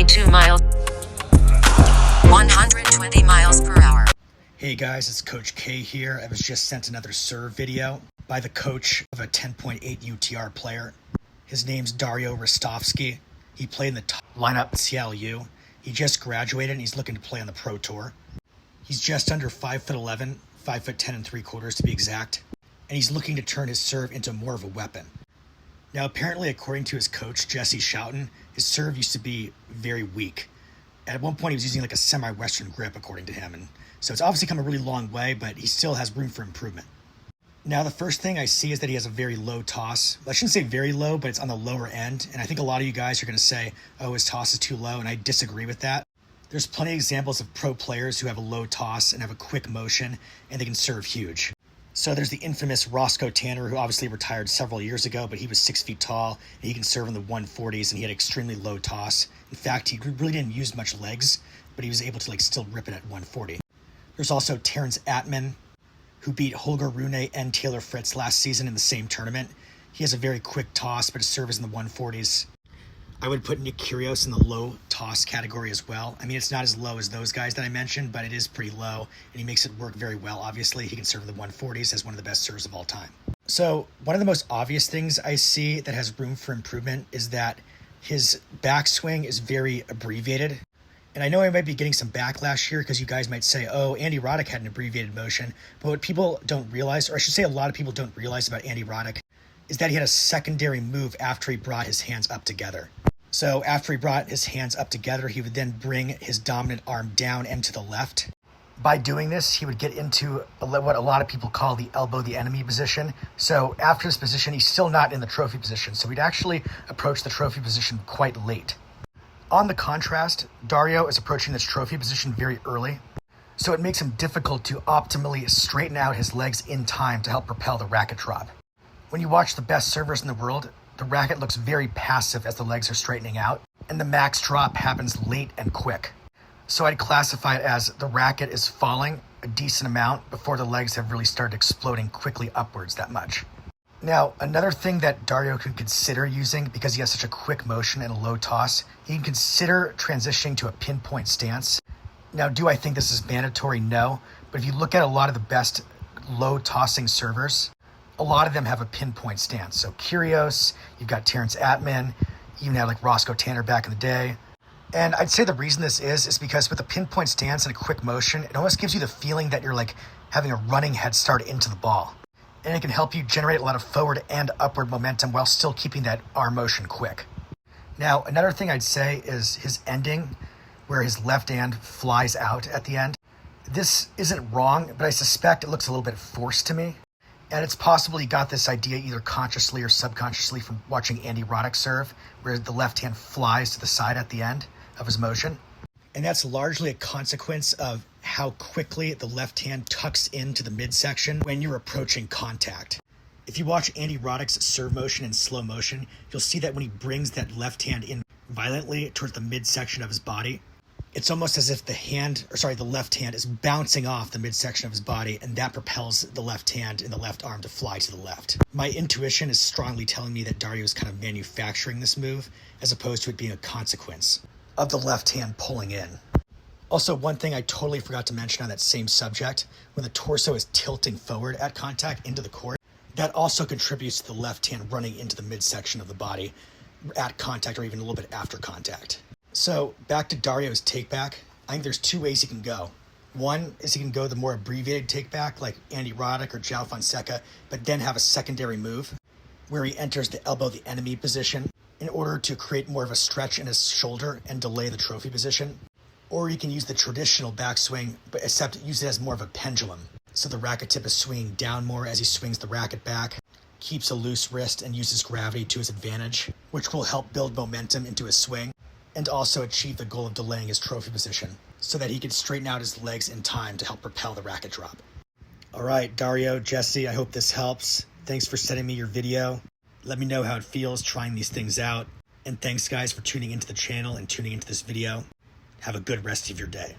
92 miles, 120 miles per hour. Hey guys, it's Coach K here. I was just sent another serve video by the coach of a 10.8 UTR player. His name's Dario. He played in the top lineup at Seattle U. He just graduated and he's looking to play on the Pro Tour. He's just under 5'11", 5'10 3/4 to be exact, and he's looking to turn his serve into more of a weapon. Now, apparently, according to his coach, Jesse Schouten, his serve used to be very weak. At one point, he was using like a semi-Western grip, according to him, and so it's obviously come a really long way, but he still has room for improvement. Now, the first thing I see is that he has a very low toss. I shouldn't say very low, but it's on the lower end, and I think a lot of you guys are going to say, oh, his toss is too low, and I disagree with that. There's plenty of examples of pro players who have a low toss and have a quick motion, and they can serve huge. So there's the infamous Roscoe Tanner, who obviously retired several years ago, but he was 6 feet tall, and he can serve in the 140s, and he had extremely low toss. In fact, he really didn't use much legs, but he was able to still rip it at 140. There's also Terrence Attman, who beat Holger Rune and Taylor Fritz last season in the same tournament. He has a very quick toss, but his serve is in the 140s. I would put Nick Kyrgios in the low toss category as well. I mean, it's not as low as those guys that I mentioned, but it is pretty low, and he makes it work very well. Obviously, he can serve in the 140s as one of the best serves of all time. So one of the most obvious things I see that has room for improvement is that his backswing is very abbreviated. And I know I might be getting some backlash here because you guys might say, oh, Andy Roddick had an abbreviated motion. But what people don't realize, or I should say a lot of people don't realize about Andy Roddick, is that he had a secondary move after he brought his hands up together. So after he brought his hands up together, he would then bring his dominant arm down and to the left. By doing this, he would get into what a lot of people call the elbow the enemy position. So after this position, he's still not in the trophy position. So he'd actually approach the trophy position quite late. On the contrast, Dario is approaching this trophy position very early. So it makes him difficult to optimally straighten out his legs in time to help propel the racket drop. When you watch the best servers in the world, the racket looks very passive as the legs are straightening out, and the max drop happens late and quick. So I'd classify it as the racket is falling a decent amount before the legs have really started exploding quickly upwards that much. Now, another thing that Dario can consider using, because he has such a quick motion and a low toss, he can consider transitioning to a pinpoint stance. Now, do I think this is mandatory? No. But if you look at a lot of the best low tossing servers, a lot of them have a pinpoint stance. So Kyrgios, you've got Terrence Attman, even had like Roscoe Tanner back in the day. And I'd say the reason this is because with a pinpoint stance and a quick motion, it almost gives you the feeling that you're like having a running head start into the ball. And it can help you generate a lot of forward and upward momentum while still keeping that arm motion quick. Now, another thing I'd say is his ending, where his left hand flies out at the end. This isn't wrong, but I suspect it looks a little bit forced to me. And it's possible he got this idea either consciously or subconsciously from watching Andy Roddick serve, where the left hand flies to the side at the end of his motion. And that's largely a consequence of how quickly the left hand tucks into the midsection when you're approaching contact. If you watch Andy Roddick's serve motion in slow motion, you'll see that when he brings that left hand in violently towards the midsection of his body, it's almost as if the left hand is bouncing off the midsection of his body, and that propels the left hand and the left arm to fly to the left. My intuition is strongly telling me that Dario is kind of manufacturing this move as opposed to it being a consequence of the left hand pulling in. Also, one thing I totally forgot to mention on that same subject, when the torso is tilting forward at contact into the court, that also contributes to the left hand running into the midsection of the body at contact or even a little bit after contact. So back to Dario's takeback, I think there's two ways he can go. One is he can go the more abbreviated takeback like Andy Roddick or João Fonseca, but then have a secondary move where he enters the elbow the enemy position in order to create more of a stretch in his shoulder and delay the trophy position. Or you can use the traditional backswing, but except use it as more of a pendulum. So the racket tip is swinging down more as he swings the racket back, keeps a loose wrist and uses gravity to his advantage, which will help build momentum into his swing and also achieve the goal of delaying his trophy position so that he can straighten out his legs in time to help propel the racket drop. All right, Dario, Jesse, I hope this helps. Thanks for sending me your video. Let me know how it feels trying these things out. And thanks, guys, for tuning into the channel and tuning into this video. Have a good rest of your day.